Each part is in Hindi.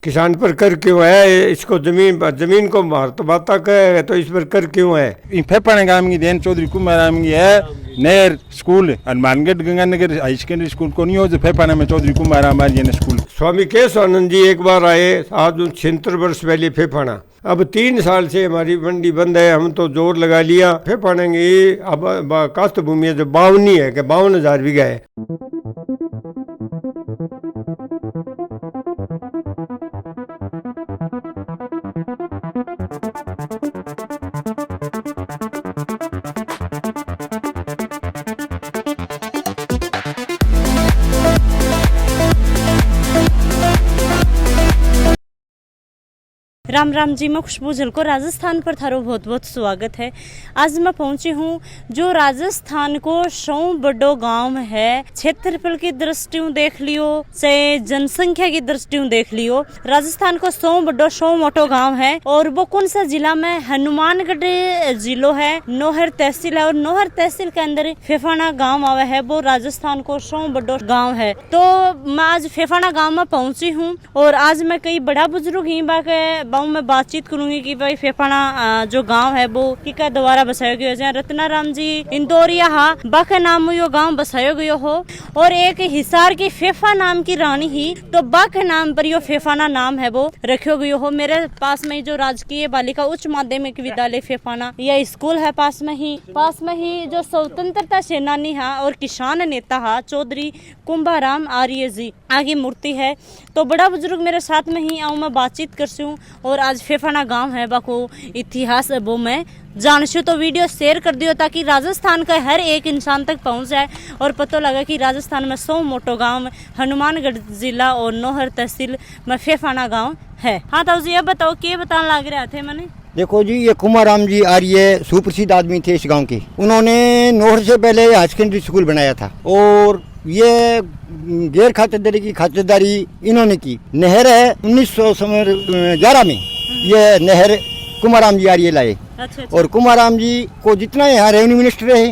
किसान पर कर क्यों है? इसको जमीन को महत्वता तक है तो इस पर कर क्यों है? फेफाना गांव की देन चौधरी कुमाराम की है। Ner school Hanumangarh Ganganagar high secondary school को नहीं हो जो फेफाना में चौधरी कुमाराम आर्य ने स्कूल। स्वामी केशवानंद जी एक बार आए आज 76 वर्ष पहले फेफाना। अब 3 साल से हमारी मंडी बंद है। हम तो जोर लगा लिया फेफाना की अब काश्त भूमि है जो 52 है कि 52,000 बीघा है। राम राम जी, मैं खुशबू झलको राजस्थान पर थारो बहुत बहुत स्वागत है। आज मैं पहुंची हूं जो राजस्थान को 100 बड़ो गांव है। क्षेत्रफल की दृष्टियों देख लियो चाहे जनसंख्या की दृष्टियों देख लियो, राजस्थान को 100 बड़ो 100 मोटो गांव है। और वो कौन सा जिला में? हनुमानगढ़ जिलो है, नोहर तहसील है। और नोहर तहसील के अंदर फेफाना गाँव आवा है। वो राजस्थान को 100 बड़ो गाँव है। तो मैं आज फेफाना गाँव में पहुंची हूँ और आज मैं कई बड़ा बुजुर्ग ही मैं बातचीत करूंगी कि भाई फेफाना जो गांव है वो किका द्वारा बसाया गया है। रत्नाराम जी इंदौरिया हा बाका नाम यो गांव बसाया गयो हो। और एक हिसार की फेफा नाम की रानी ही तो बाके नाम पर यो फेफाना नाम है वो रखो गयो हो। मेरे पास में जो राजकीय बालिका उच्च माध्यमिक विद्यालय फेफाना यह स्कूल है। पास में ही जो स्वतंत्रता सेनानी हा और किसान नेता हा चौधरी कुंभाराम आर्य जी आगे मूर्ति है। तो बड़ा बुजुर्ग मेरे साथ में ही आऊँ, मैं बातचीत करसूँ। और आज फेफाना गांव है बाको इतिहास वो मैं जानशु। तो वीडियो शेयर कर दियो ताकि राजस्थान का हर एक इंसान तक पहुंच जाए और पता लगा कि राजस्थान में 100 मोटो गांव हनुमानगढ़ जिला और नोहर तहसील में फेफाना गांव है। हाँ ताऊ जी, अब बताओ क्या बताने लग रहे थे मैंने? देखो जी, ये कुमाराम जी आर्य सुप्रसिद्ध आदमी थे इस गांव के। उन्होंने नोहर से पहले हाई सेकेंडरी स्कूल बनाया था और ये गैर खातेदारी की खातेदारी इन्होंने की। नहर है 1911 में ये नहर कुमाराम जी आर्य लाए। अच्छा। और कुमाराम जी को जितना यहाँ रेवेन्यू मिनिस्टर रहे,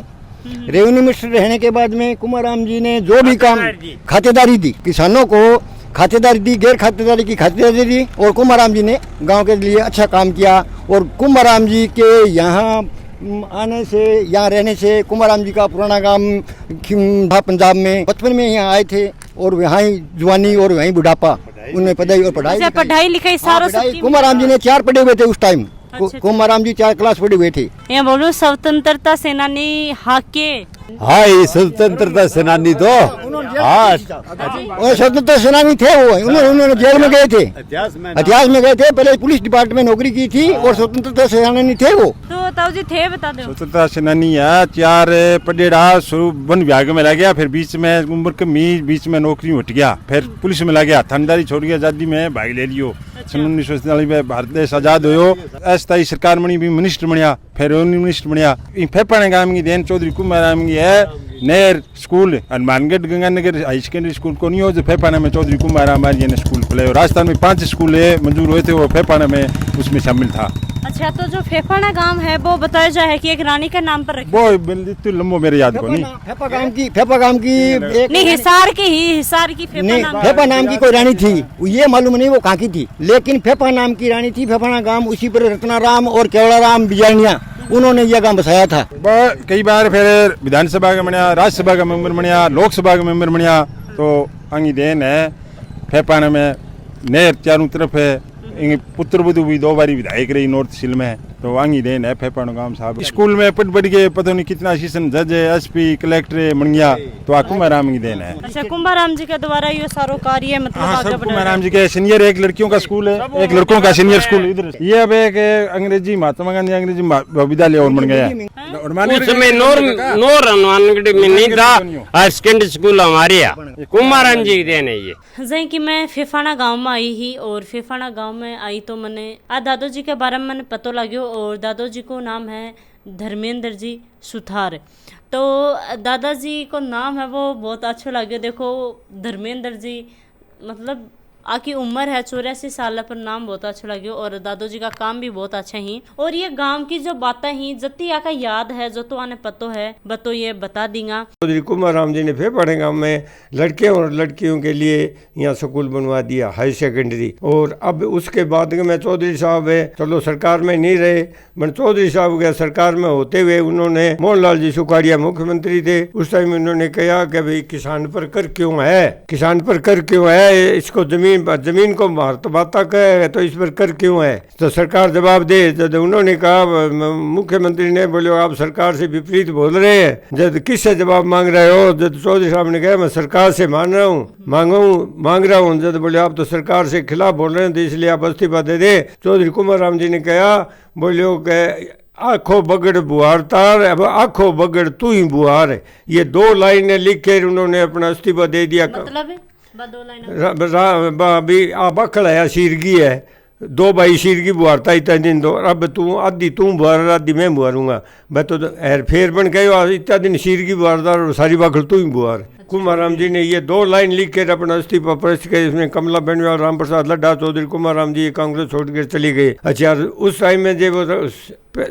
रेवेन्यू मिनिस्टर रहने के बाद में कुमाराम जी ने जो भी काम खातेदारी दी, किसानों को खातेदारी दी, गैर खातेदारी की खातेदारी दी। और कुमाराम जी ने गांव के लिए अच्छा काम किया। और कुमाराम जी के यहाँ आने से, यहाँ रहने से, कुमाराम जी का पुराना गांव था पंजाब में। बचपन में यहाँ आए थे और यहाँ ही जवानी और वहीं बुढ़ापा उन्हें पढ़ाई लिखाई सारा कुमाराम जी ने 4 पढ़े हुए थे उस टाइम। कुमाराम जी 4 क्लास पढ़े हुए थे। यहाँ बोलो स्वतंत्रता सेनानी हाके। हाँ, ये स्वतंत्रता सेनानी तो हाँ स्वतंत्रता सेनानी थे वो। उन्होंने जेल में गए थे, इतिहास में गए थे। पहले पुलिस डिपार्टमेंट में नौकरी की थी और स्वतंत्रता सेनानी थे वो। तो ताऊ जी थे बता दो। स्वतंत्रता सेनानी है, 4 पढ़ेड़ा शुरू वन विभाग में लग गया, फिर बीच में उम्र कमी, बीच में नौकरी हट गया, फिर पुलिस में लग गया, थानेदारी छोड़ गया, आजादी में भाग ले लियो। सन 1947 में भारत देश आजाद हो, अस्थायी सरकार बनी, भी मिनिस्टर बनया, फिर मिनिस्टर बनया। फेफाना गांव की देन चौधरी कुमाराम की है। Ner school Hanumangarh Ganganagar high secondary school को नहीं हो जो फेफाना में चौधरी कुमाराम आर्य ने स्कूल खोले। राजस्थान में 5 स्कूल मंजूर हुए थे, वो फेफाना में उसमें शामिल था। अच्छा, तो जो फेफाना गांव है वो बताया जाए कि एक रानी के नाम पर वो लंबो मेरे याद को नहीं। फेफा गांव की नहीं, हिसार की फेफा नाम की कोई रानी थी, ये मालूम नहीं वो कहाँ की थी, लेकिन फेफा नाम की रानी थी। फेफाना गांव उसी पर रत्नाराम और केवड़ाराम बिजानिया उन्होंने यह गांव बसाया था। कई बार फिर विधानसभा का बनया, राज्यसभा का मेंबर बनया, लोकसभा का मेंबर बनया। तो अंगी देन है फेफाना में नेर चारों तरफ है। पुत्र वधु भी 2 बारी विधायक रही नॉर्थ सिल में। तो वांगी देन है फेफाना गांव साहब। स्कूल में पढ़ के पता नहीं कितना असिस्टेंट जज है, एसपी कलेक्टर बन गया। तो कुमाराम की देन है। अच्छा, कुंभाराम जी के द्वारा ये सारो कार्य मतलब कुमाराम जी के सीनियर एक लड़कियों का स्कूल है, एक लड़कों का सीनियर स्कूल इधर। ये अब एक अंग्रेजी महात्मा गांधी अंग्रेजी विद्यालय और बन गया। उसमें नोर हनुमानगढ़ में नहीं था, हाई सेकेंडरी स्कूल हमारे यहाँ कुमाराम जी की देन है ये। जैसे कि मैं फेफाना गांव में आई ही और फेफाना गांव में आई तो मैंने दादो जी के बारे में मैंने पता लगे। और दादो जी को नाम है धर्मेंद्र जी सुथार। तो दादाजी को नाम है वो बहुत अच्छा लगे। देखो धर्मेंद्र जी मतलब आपकी उम्र है 84 साल पर नाम बहुत अच्छा लगे और दादू जी का काम भी बहुत अच्छा ही। और ये गांव की जो बातें ही जत्ती आका याद है जो तो आने पतो है बतो ये बता देंगे। चौधरी कुमार राम जी ने फिर पढ़े गाँव में लड़के और लड़कियों के लिए यहाँ स्कूल बनवा दिया हाई सेकेंडरी। और अब उसके बाद में चौधरी साहब है, चलो सरकार में नहीं रहे, बट चौधरी साहब के सरकार में होते हुए उन्होंने मोहनलाल जी सुखाड़िया मुख्यमंत्री थे, उस टाइम उन्होंने कहा कि भाई किसान पर कर क्यों है, किसान पर कर क्यों है, इसको जमीन को माता कहे तो इस पर कर क्यों है। तो सरकार जवाब दे, जब उन्होंने कहा मुख्यमंत्री ने बोले आप सरकार से विपरीत बोल रहे हैं, जब किससे जवाब मांग रहे हो, जब चौधरी साहब ने कहा मैं सरकार से मांग रहा हूँ, जब बोले आप तो सरकार से खिलाफ बोल रहे हैं तो इसलिए आप इस्तीफा दे दे। चौधरी कुमार राम जी ने कहा बोलो कि आखो बगड़ बुहार तार, अब आखो बगड़ तू ही बुहार, ये 2 लाइनें लिख कर उन्होंने अपना इस्तीफा दे दिया। मतलब अभी आप अखड़ाया शीरगी है, 2 भाई शीरगी बुहारता इतना दिन दो, अब तू आधी तू बुहार आधी मैं बुहारूंगा, मैं तो फेर बन गए इतना दिन शीरगी बुहारदार और सारी बखड़ तू ही बुहार। कुमार राम जी ने ये 2 लाइन लिख कर अपना इस्तीफा प्रस्त किया। इसमें कमला बेनवा और राम प्रसाद लड्डा, चौधरी कुमार राम जी कांग्रेस छोड़कर चली गई। अच्छा, उस टाइम में जब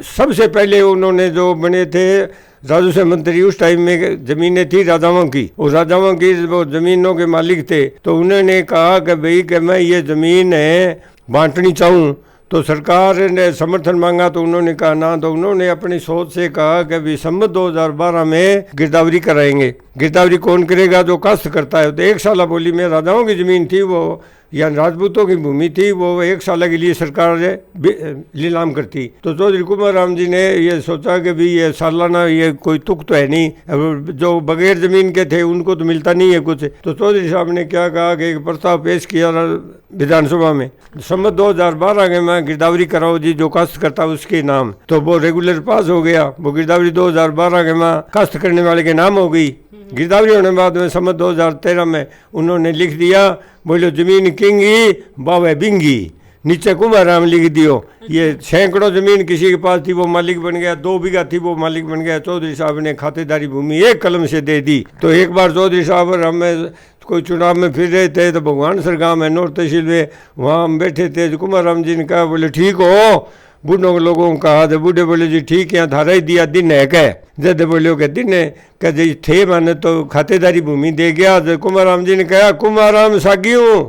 सबसे पहले उन्होंने जो बने थे राजस्व मंत्री, उस टाइम में जमीनें थी राजाओं की, और राजाओं की वो जमीनों के मालिक थे, तो उन्होंने कहा कि भाई कि मैं ये ज़मीन है बांटनी चाहूँ, तो सरकार ने समर्थन मांगा तो उन्होंने कहा ना, तो उन्होंने अपनी सोच से कहा कि भी सम्मत 2012 में गिरदावरी कराएंगे। गिरदावरी कौन करेगा, जो काश्त करता है। तो 1 साल बोली में राजाओं की ज़मीन थी वो या राजपूतों की भूमि थी, वो 1 साल के लिए सरकार नीलाम करती। तो चौधरी कुमार राम जी ने ये सोचा कि भी ये सालाना ये कोई तुक तो है नहीं, जो बगैर ज़मीन के थे उनको तो मिलता नहीं है कुछ। तो चौधरी साहब ने क्या कहा कि एक प्रस्ताव पेश किया विधानसभा में, सम्मत 2012 के में गिरदावरी कराओ जी, जो काश्त करता उसके नाम। तो वो रेगुलर पास हो गया, वो गिरदावरी 2012 के में काश्त करने वाले के नाम हो गई। गिरदावरी होने के बाद में सम्मत 2013 में उन्होंने लिख दिया, बोलो जमीन किंगी बावे बिंगी, नीचे कुमार राम लिख दियो। ये सैकड़ों जमीन किसी के पास थी वो मालिक बन गया, 2 बीघा थी वो मालिक बन गया। चौधरी साहब ने खातेदारी भूमि 1 कलम से दे दी। तो एक बार चौधरी साहब और हमें कोई चुनाव में फिर रहे थे, तो भगवान सर गाँव है नौर तहसील में, वहाँ हम बैठे थे। कुमार राम जी ने कहा बोले ठीक हो, बूढ़ों के लोगों को कहा, तो बूढ़े बोले जी ठीक है, थारा ही दिया दिन है क्या, जब बोले के दिन है क्या जी थे, मैंने तो खातेदारी भूमि दे गया। जब कुमार राम जी ने कहा कुमार राम सागी हूँ,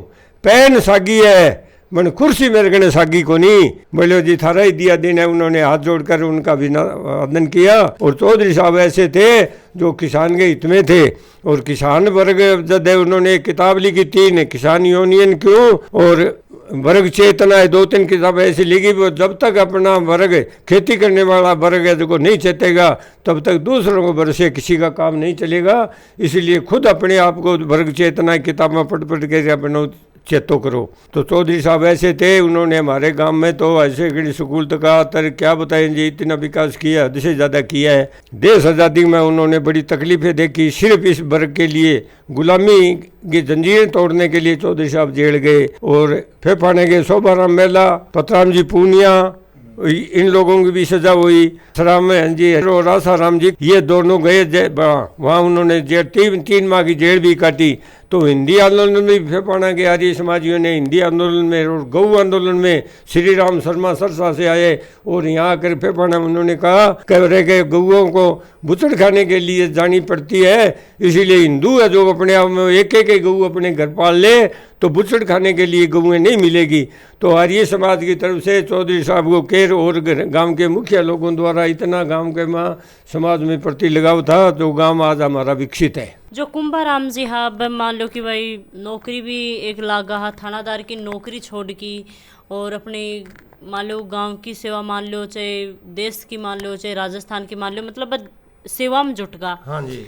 पैन सागी है, मैंने कुर्सी मेरे गणे सागी को नहीं, बोले जी थारा ही दिया दिन है। उन्होंने हाथ जोड़कर उनका अभिनंदन किया। और चौधरी साहब ऐसे थे जो किसान के हित में थे, और किसान वर्ग जब उन्होंने एक किताब लिखी 3 किसान यूनियन क्यों और वर्ग चेतना है, 2-3 किताबें ऐसी लिखी। वो जब तक अपना वर्ग खेती करने वाला वर्ग है जो नहीं चेतेगा, तब तक दूसरों को भरोसे किसी का काम नहीं चलेगा। इसलिए खुद अपने आप को वर्ग चेतना किताबें पढ़ के अपना चेतो करो। तो चौधरी साहब ऐसे थे, उन्होंने हमारे गांव में तो ऐसे गणी स्कूल तक तर क्या बताएं जी, इतना विकास किया, हद से ज़्यादा किया है। देश आज़ादी में उन्होंने बड़ी तकलीफें देखी, सिर्फ इस वर्ग के लिए गुलामी की जंजीरें तोड़ने के लिए चौधरी साहब जेल गए। और फेफाने के शोभाराम मेला, पतराम जी पूनिया, इन लोगों की भी सजा हुई। सराम जी और रासाराम जी ये दोनों गए वहाँ, उन्होंने जेल 3 माह की जेल भी काटी। तो हिंदी आंदोलन में भी फेफाना के आर्य समाजियों ने हिंदी आंदोलन में और गऊ आंदोलन में श्री राम शर्मा सरसा से आए और यहाँ आकर फेफाना उन्होंने कहा कह रहे कि गऊओं को बुचड़ खाने के लिए जानी पड़ती है, इसीलिए हिंदू है जो अपने आप में एक गऊ अपने घर पाल ले तो बुचड़ खाने के लिए गऊएं नहीं मिलेगी। तो आर्य समाज की तरफ से चौधरी साहब को केर और गांव के मुखिया लोगों द्वारा इतना गांव के माँ समाज में प्रति लगाव था, तो गांव आज हमारा विकसित है। जो कुंभाराम जी हाँ, मान लो कि भाई नौकरी भी एक लागा, थानादार की नौकरी छोड़ की और अपने मान लो गाँव की सेवा मान लो, चाहे देश की मान लो, चाहे राजस्थान की मान लो, मतलब सेवा में जुट गया। हाँ जी।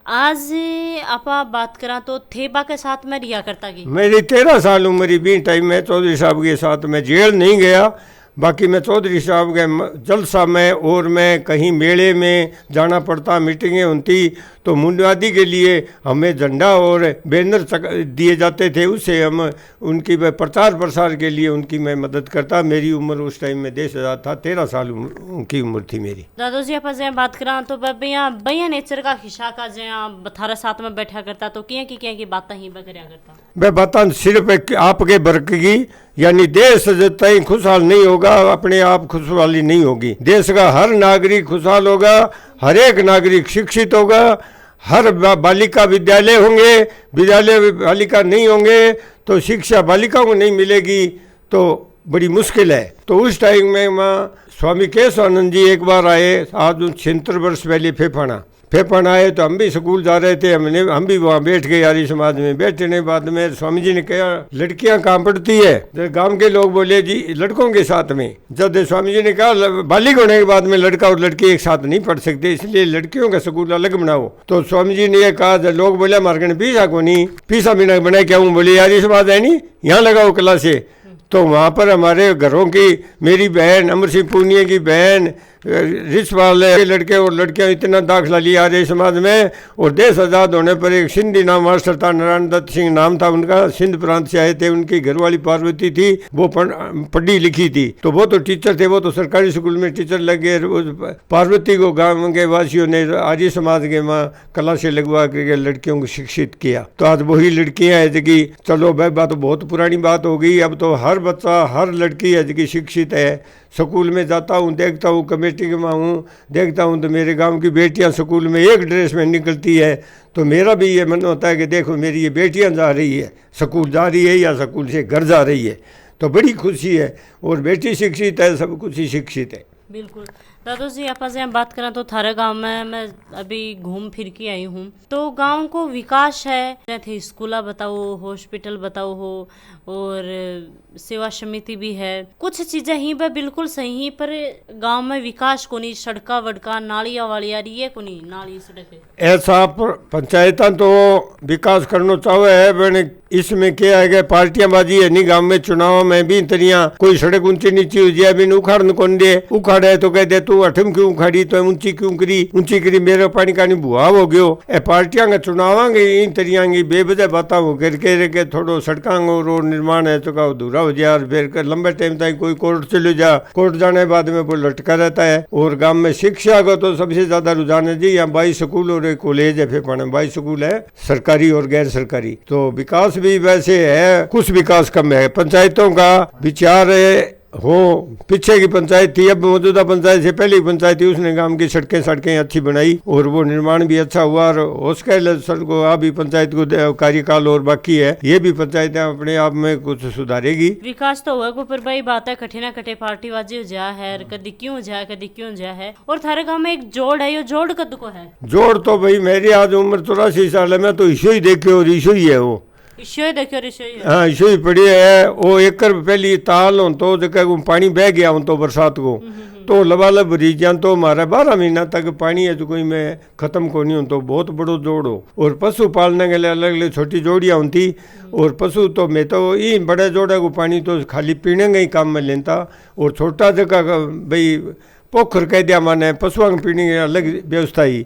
आज आप बात करा तो थेबा के साथ में रिया करता की मेरी 13 साल उम्र भी टाइम में चौधरी साहब के साथ में जेल नहीं गया, बाकी मैं चौधरी साहब के जलसा में और मैं कहीं मेले में जाना पड़ता, मीटिंगें होती, तो मूल्यवादी के लिए हमें झंडा और बैनर दिए जाते थे, उससे हम उनकी प्रचार प्रसार के लिए उनकी मैं मदद करता। मेरी उम्र उस टाइम में 10,000 था, 13 साल की उम्र थी मेरी। दादो जी आप बात करा तो भैया नेचर का खिस्सा का जया बथारा साथ में बैठा करता तो क्या की बात ही बकरिया करता। वह बात सिर्फ आपके वर्ग की, यानी देश जब तक खुशहाल नहीं होगा अपने आप खुशहाली नहीं होगी। देश का हर नागरिक खुशहाल होगा, हर एक नागरिक शिक्षित होगा, हर बालिका विद्यालय होंगे, विद्यालय बालिका नहीं होंगे तो शिक्षा बालिका को नहीं मिलेगी तो बड़ी मुश्किल है। तो उस टाइम में माँ स्वामी केशवानंद जी एक बार आए, आज 76 वर्ष पहले फेफाना आए, तो हम भी स्कूल जा रहे थे, हम भी वहाँ बैठ गए आर्य समाज में। बैठने के बाद में स्वामी जी ने कहा लड़कियाँ कहाँ पढ़ती है, तो गांव के लोग बोले जी लड़कों के साथ में। जब स्वामी जी ने कहा बालिग होने के बाद में लड़का और लड़की एक साथ नहीं पढ़ सकते, इसलिए लड़कियों का स्कूल अलग बनाओ। तो स्वामी जी ने यह कहा, लोग बोले हमारे घर पीसा को नहीं, पीसा बिना बना क्या हूँ, बोले आर्य समाज है नहीं, यहाँ लगाओ क्लास से। तो वहाँ पर हमारे घरों की मेरी बहन अमर सिंह पूनिया की बहन रिच वाले लड़के और लड़कियां इतना दाखिला लिया आर्य समाज में। और देश आज़ाद होने पर एक सिंधी नाम मास्टर था, नारायण दत्त सिंह नाम था उनका, सिंध प्रांत से आए थे, उनकी घरवाली पार्वती थी, वो पढ़ी लिखी थी, तो वो तो टीचर थे, वो तो सरकारी स्कूल में टीचर लग गए। पार्वती को गाँव के वासियों ने आर्य समाज के माँ कला से लगवा करके लड़कियों को शिक्षित किया। तो आज वही लड़कियाँ है जबकि, चलो भाई बात तो बहुत पुरानी बात हो गई, अब तो हर बच्चा हर लड़की है जबकि शिक्षित है। स्कूल में जाता हूँ, देखता हूँ, कमेटी के माँ हूँ, देखता हूँ तो मेरे गांव की बेटियाँ स्कूल में एक ड्रेस में निकलती है, तो मेरा भी ये मन होता है कि देखो मेरी ये बेटियाँ जा रही है, स्कूल जा रही है या स्कूल से घर जा रही है, तो बड़ी खुशी है। और बेटी शिक्षित है, सब कुछ ही शिक्षित है। बिल्कुल दादो जी आप बात करें तो थारे गांव में मैं अभी घूम फिर के आई हूँ, तो गांव को विकास है, थे स्कूल बताओ, हॉस्पिटल बताओ हो, और सेवा समिति भी है, कुछ चीजें ही वह बिल्कुल सही, पर गांव में विकास को नहीं, सड़का वड़का नालियाँ वालिया ये को नहीं, नाली सड़क ऐसा पंचायत तो विकास करना चाहे है, मैंने इसमें क्या है कि पार्टियां बाजी है नहीं, गांव में चुनाव में भी तरिया कोई सड़क ऊंची नीची हो जाए बिन उखाड़न कौन दे, उखाड़े तो कह दे तू अठम क्यों उखाड़ी, तो ऊंची क्यों करी मेरे पानी का भुआव हो गयो। ए पार्टियां का चुनाव इन तरिया की बेवजह बात हो करके थोड़ो सड़कों को रोड निर्माण है तो अधूरा हो जाए, फिर लंबे टाइम तक कोई कोर्ट चले जा, कोर्ट जाने के बाद में वो लटका रहता है। और गांव में शिक्षा का तो सबसे ज्यादा रुझान है जी, यहाँ 22 स्कूल और एक कॉलेज है, फिर 22 स्कूल है सरकारी और गैर सरकारी। तो विकास भी वैसे है, कुछ विकास कम है। पंचायतों का विचार हो, पीछे की पंचायत थी, अब मौजूदा पंचायत से पहले की पंचायत थी, उसने गांव की सड़कें अच्छी बनाई और वो निर्माण भी अच्छा हुआ। और उसके सड़कों अभी पंचायत को कार्यकाल और बाकी है, ये भी पंचायतें अपने आप में कुछ सुधारेगी। विकास तो हुआ पर भाई बात है कठे ना कठे पार्टीबाजी हो जा है, कदी क्यों जा है। और थारे गाँव में एक जोड़ है, ये जोड़ कद को है? जोड़ तो भाई मेरी आज उम्र 84 साल है, मैं तो ईशो ही देखे और ईशो ही है वो। हाँ ईशो ही पड़ी है। वो एकड़ पहली ताल हो तो जगह पानी बह गया हो तो बरसात को तो लबालब भरीजा तो हमारा 12 महीना तक पानी है जो कोई में खत्म को नहीं हो, तो बहुत बड़ो जोड़ हो। और पशु पालने के लिए अलग अलग छोटी जोड़ियाँ होती, और पशु तो मैं तो ये बड़े जोड़े को पानी तो खाली पीने का ही काम में लेता। और छोटा जगह भाई पोखर कह दिया माने पशुओं के पीने की अलग व्यवस्था ही,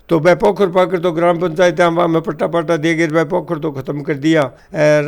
तो वह पोखर पाकर तो ग्राम पंचायत में पट्टा दे गए, वह पोखर तो ख़त्म कर दिया।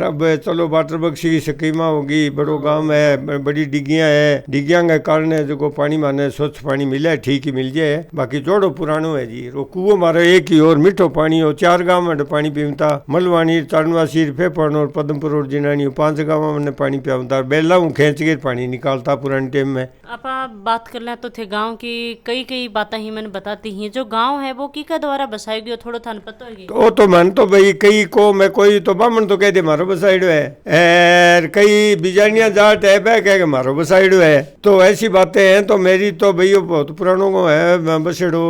अब चलो वाटर बक्सी की स्कीमा होगी, बड़ो गांव है, बड़ी डिग्गियाँ है, डिग्गियाँ के कारण जो को पानी माने स्वच्छ पानी मिले, ठीक ही मिल जाए। बाकी जोड़ो पुरानो है जी, रो कुओं मारो एक ही और मीठो पानी हो, 4 गाँव में पानी पीवता, मलवानी चांदवासी फेफड़ और पदमपुर और जिनानी 5 गाँव में पानी पियावता, बेला खींच के पानी निकालता पुराने टाइम में। आप बात कर लें तो थे गाँव की कई बातें ही मैंने बताती हैं, जो गाँव है वो की द्वारा बसाई गयो, थोड़ा थान पता होगी? वो तो मन तो भाई कई को मैं कोई तो बामण तो कह दे मारो बसाइडो है, और कई बिजानिया जाट है बह कह के मारो बसाइडो है, तो ऐसी बातें हैं। तो मेरी तो भाई बहुत पुरानों को है बसेड़ो,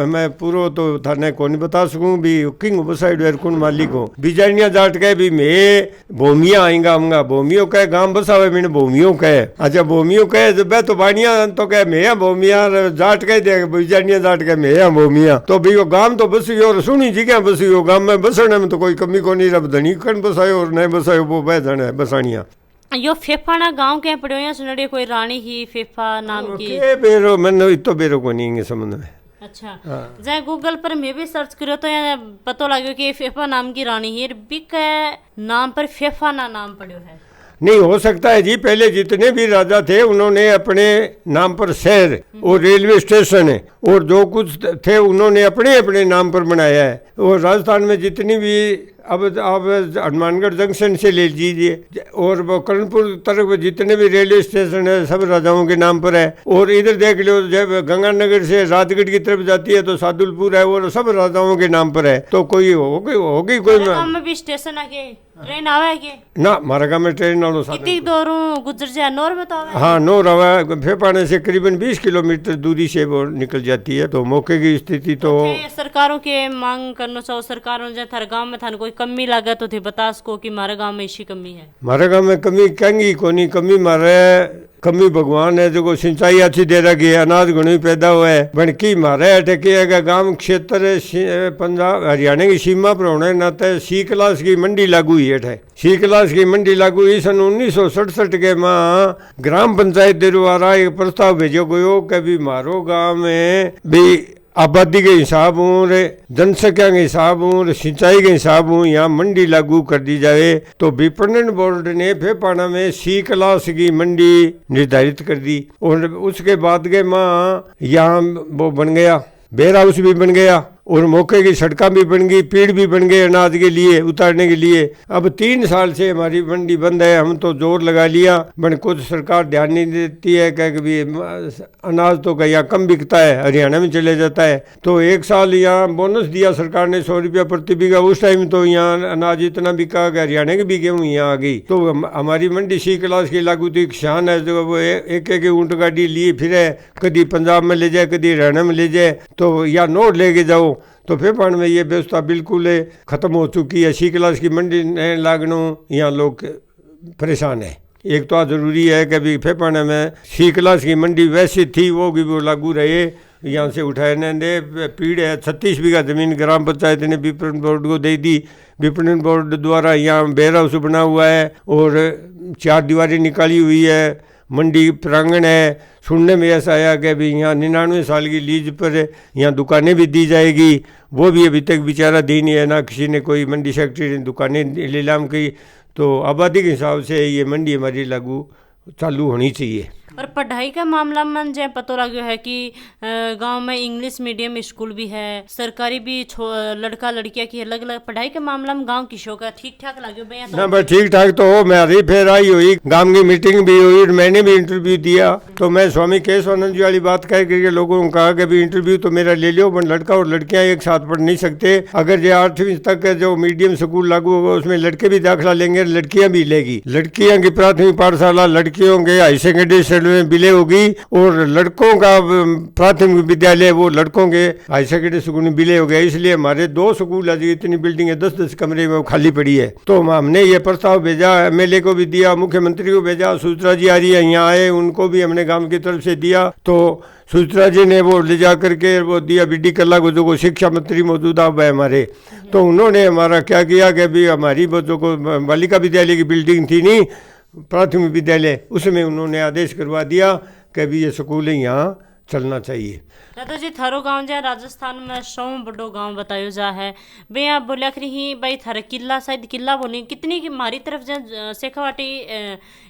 मैं पूरा तो थाने को नहीं बता सकूं भी किंग बसाइडो है कौन मालिक हो। बिजानिया जाट कह भी मैं भूमिया आएगा हमगा, भूमियों कह गांव बसावे मैंने भूमियों कह, अच्छा भूमियों कह जब तो बानिया तो कह मैं भूमिया, जाट कह दे बिजानिया जाट कह मैं भूमिया, तो भाई गांव तो बसी और सुनी जगह बसी हो, गांव में बसने में तो कोई कमी को नहीं, रब धनी कन बसायो और नहीं बसायो वो बह जाने बसानिया। यो फेफाना गांव के पड़ो या सुनड़े कोई रानी ही फेफा नाम की। के बेरो मन इतो बेरो को नहीं संबंध में। अच्छा जय गूगल पर मैं भी सर्च करो तो यहाँ पता लगे कि फेफा नाम की रानी है, बिक नाम पर फेफाना नाम पड़ो है। नहीं हो सकता है जी, पहले जितने भी राजा थे उन्होंने अपने नाम पर शहर और रेलवे स्टेशन है और जो कुछ थे उन्होंने अपने अपने नाम पर बनाया है। और राजस्थान में जितनी भी अब आप हनुमानगढ़ जंक्शन से ले लीजिए और वो कर्णपुर तरफ जितने भी रेलवे स्टेशन है सब राजाओं के नाम पर है। और इधर देख लो जब गंगानगर से राजगढ़ की तरफ जाती है तो सादुलपुर है वो सब राजाओं के नाम पर है। तो कोई होगी कोई में भी स्टेशन आके ट्रेन आवे के ना हमारा गाँव में ट्रेन वालों कितनी दूर गुजर जाए नौर में तो आवे। हाँ नौर आवा फेफाने से करीबन 20 किलोमीटर दूरी से वो निकल जाती है। तो मौके की स्थिति तो सरकारों के मांग करना चाहो, सरकारों जो थारे गाँव में थाने कोई कमी लगे तो थे बता सको कि हमारे गाँव में इसी कमी है। हमारे गाँव में कमी कहेंगी कोनी कमी मारे कमी भगवान है जो सिंचाई अच्छी दे रखी है, अनाज घणी पैदा हुआ है बनकी मारे अटके गांव क्षेत्र पंजाब हरियाणा की सीमा पर होने नाते सी क्लास की मंडी लागू हुई है। सी क्लास की मंडी लागू हुई सन 1967 के माँ ग्राम पंचायत द्वारा एक प्रस्ताव भेजो गयो कि भी मारो गाँव में भी आबादी के हिसाब और जनसंख्या के हिसाब और सिंचाई के हिसाब यहाँ मंडी लागू कर दी जाए। तो विपणन बोर्ड ने फेफाना में सी क्लास की मंडी निर्धारित कर दी और उसके बाद के माँ यहाँ वो बन गया वेयर हाउस भी बन गया और मौके की सड़कें भी बन गई, पेड़ भी बन गए अनाज के लिए उतारने के लिए। अब 3 साल से हमारी मंडी बंद है, हम तो जोर लगा लिया बट कुछ सरकार ध्यान नहीं देती है कि भी अनाज तो यहाँ कम बिकता है हरियाणा में चले जाता है। तो 1 साल यहाँ बोनस दिया सरकार ने 100 रुपया प्रति बीघा, उस टाइम तो यहाँ अनाज इतना बिका कि हरियाणा की भी गेहूँ यहाँ आ गई। तो हमारी मंडी सी क्लास की लागू थी, किसान है जो वो एक एक ऊँट गाड़ी लिए फिर कभी पंजाब में ले जाए कभी हरियाणा में ले जाए तो या नोट लेके जाओ। तो फेफाना में ये व्यवस्था बिल्कुल ख़त्म हो चुकी है। सी क्लास की मंडी लागनो यहाँ लोग परेशान है। एक तो ज़रूरी है कि भी फेफाना में सी क्लास की मंडी वैसी थी वो भी वो लागू रहे, यहाँ से उठाने दे। पीड़ है 36 बीघा ज़मीन ग्राम पंचायत ने विपणन बोर्ड को दे दी। विपणन बोर्ड द्वारा यहाँ वेयर हाउस बना हुआ है और 4 दीवारें निकाली हुई है, मंडी प्रांगण है। सुनने में ऐसा आया कि अभी यहाँ 99 साल की लीज पर यहाँ दुकानें भी दी जाएगी, वो भी अभी तक बेचारा दी नहीं है, ना किसी ने कोई मंडी सेक्रेटरी ने दुकानें नीलाम की। तो आबादी के हिसाब से ये मंडी हमारी लागू चालू होनी चाहिए। और पढ़ाई का मामला में जो पता लगे है कि गांव में इंग्लिश मीडियम स्कूल भी है, सरकारी भी लड़का लड़कियां की अलग अलग पढ़ाई के मामला में गांव की शौक है ठीक ठाक लगे भैया तो? ना भाई ठीक ठाक तो हो, मेरी फिर आई हुई गांव की मीटिंग भी हुई और मैंने भी इंटरव्यू दिया। तो मैं स्वामी केशवानंद जी वाली बात कह करके लोगों को कहा कि भी इंटरव्यू तो मेरा ले लो, बट लड़का और लड़कियां एक साथ पढ़ नहीं सकते। अगर जो 8वीं तक जो मीडियम स्कूल लागू होगा उसमें लड़के भी दाखिला लेंगे, लड़कियां भी लेगी। लड़कियां की प्राथमिक पाठशाला, लड़कियों के हाई सेकेंडरी स्टडी में विलय होगी और लड़कों का प्राथमिक विद्यालय वो लड़कों के हाई सेकेंडरी स्कूल में विलय हो गया। इसलिए हमारे 2 स्कूल आज इतनी बिल्डिंग है 10-10 कमरे में खाली पड़ी है। तो हमने ये प्रस्ताव भेजा, एमएलए को भी दिया, मुख्यमंत्री को भेजा, सुचित्रा जी आ रही है यहाँ आए, उनको भी हमने गांव की तरफ से दिया। तो सुचित्रा जी ने वो ले जा करके वो दिया बीडी कल्ला को, जो शिक्षा मंत्री मौजूदा है हमारे। तो उन्होंने हमारा क्या किया कि अभी हमारी बच्चों को बालिका विद्यालय की बिल्डिंग थी नहीं प्राथमिक विद्यालय, उसमें उन्होंने आदेश करवा दिया कि अभी ये स्कूल यहाँ चलना चाहिए। दादा जी थारो गांव जा राजस्थान में 100 बड़ो गांव बतायो जा है बे आप बोलिया करी भाई थारे किला शायद किला बोली कितनी की हमारी तरफ जा शेखावाटी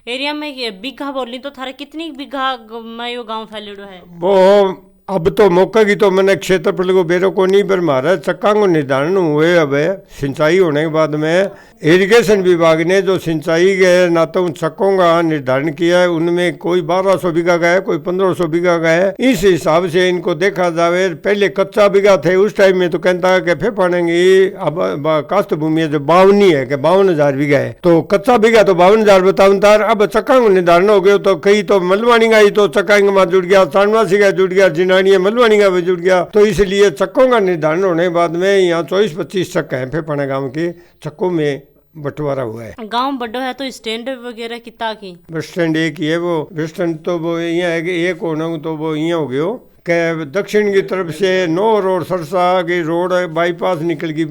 एरिया में बीघा बोली तो थारे कितनी बीघा में यो गांव फैलेडो है? वो अब तो मौका की तो मैंने क्षेत्रफल को बेरो को नहीं, पर हमारा चक्का को निर्धारण हुए। अब सिंचाई होने के बाद में इरिगेशन विभाग ने जो सिंचाई के नाते उन चक्कों का निर्धारण किया है, उनमें कोई 1200 बीघा का है, कोई 1500 बीघा का है। इस हिसाब से इनको देखा जाए, पहले कच्चा बीघा थे उस टाइम में तो कहता है कि फेफानेंगे अब कास्त भूमि है जो 52 है कि 52,000 बीघा है। तो कच्चा बीघा तो 52,000 बताऊंतार। अब चक्का को निर्धारण हो गया तो कई तो मलवानी का ही तो चक्का जुड़ गया, चांदवासी का जुड़ गया, मलवानी का भी जुड़ गया। तो इसलिए चक्कों का निर्धारण होने के बाद में यहाँ 24-25 चक्का है फेफाना गांव के चक्कों में बंटवारा हुआ है। गांव बड़ो है तो स्टैंड वगैरह कितना की? बस स्टैंड एक ही है, वो बस स्टैंड तो वो यहाँ है कि एक होना तो वो यहाँ हो गयो कि दक्षिण की तरफ से नौर और सरसा की रोड बाईपास निकल गई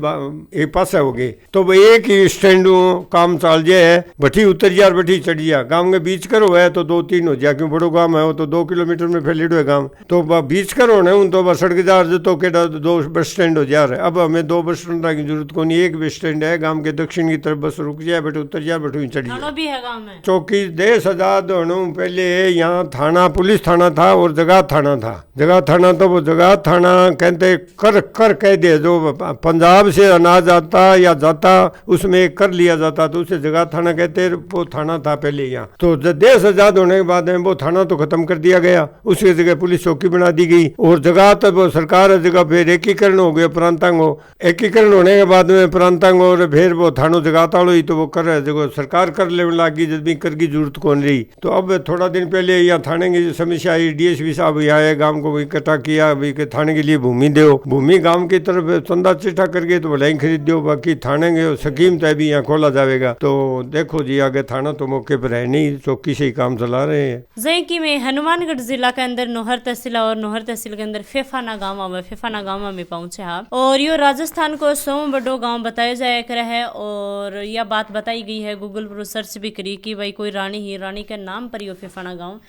एक पास हो गई, तो वो एक ही स्टैंड काम चाल जाए, बठी उतर जा बठी चढ़ जा। गांव के बीच करो है तो 2-3 हो जाए, क्यों बड़ो गांव है वो तो 2 किलोमीटर में फैलिडो है गांव, तो बीच करो ना उन तो सड़क जा तो के 2 बस स्टैंड हो जा रहे। अब हमें 2 बस स्टैंड की जरूरत को नहीं, एक बस स्टैंड है गांव के दक्षिण की तरफ, बस रुक जाए बटे उतर जा बटे चढ़ जाए। भी है गांव में चौकी देश आजाद होने पहले यहाँ थाना पुलिस थाना था और जगह थाना था। जगह थाना तो वो जगह थाना कहते कर कर कह दे, जो पंजाब से अनाज आता या जाता उसमें कर लिया जाता तो उसे जगह थाना कहते, वो थाना था पहले यहाँ। तो देश आजाद होने के बाद में वो थाना तो खत्म कर दिया गया, उसकी जगह पुलिस चौकी बना दी गई और जगह तो वो सरकार जगह फिर एकीकरण हो गया प्रांतांग हो। एकीकरण होने के बाद में प्रांतांग और फिर वो थानो जगह तालो ही तो वो कर जो सरकार कर लेने लगी, जब भी कर की जरूरत कौन रही। तो अब थोड़ा दिन पहले यहाँ थाने की समस्या आई, डीएसपी साहब आए, गांव को इकट्ठा किया भाई कि थाने के लिए भूमि दो, भूमि गांव की तरफ चंदा चिट्ठा करके तो भलाई खरीद दो, बाकी थाने के स्कीम तो अभी यहाँ खोला जाएगा। तो देखो जी आगे थाना तो मौके पर है नहीं, चौकी से ही काम चला रहे हैं। जय की में हनुमानगढ़ जिला के अंदर नोहर तहसील और नोहर तहसील के अंदर फेफाना गाँव में फेफाना गाँव में पहुंचे आप, और यो राजस्थान को 100 बड़ो गाँव बताया जाया कर है। और यह बात बताई गई है, गूगल पर सर्च भी करी कि भाई कोई रानी के नाम पर यो फेफाना गाँव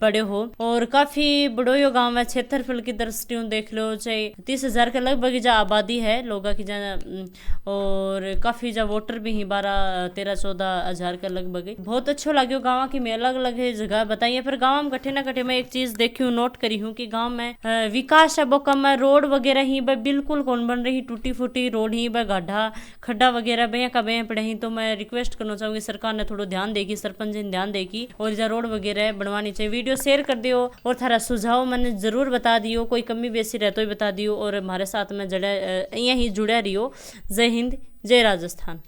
पड़े हो, और काफी बड़ो यो गाँव है। क्षेत्रफल की दृष्टि देख लो चाहे 30,000 के लगभग जा आबादी है लोगों की जा, और काफी जा वोटर भी ही 12-13-14 हजार के लगभग। बहुत अच्छो लगे गाँव की मैं अलग अलग जगह बताई है, पर गाँव में कठे ना कठे मैं एक चीज देखी हूँ, नोट करी हूँ कि गाँव में विकास है वो कम है, रोड वगैरह ही बिल्कुल कौन बन रही, टूटी फूटी रोड ही गड्ढा खड्डा वगैरह बे का बे पड़े ही। तो मैं रिक्वेस्ट करना चाहूंगी सरकार ने थोड़ा ध्यान देगी, सरपंच ने ध्यान देगी और जहाँ रोड वगैरह बनवानी चाहिए। वीडियो शेयर कर दियो और थारा सुझाव मैंने जरूर बता दियो, कोई कमी बेसी रहता ही बता दियो, और हमारे साथ में यहीं जुड़ा रहियो। जय हिंद, जय राजस्थान।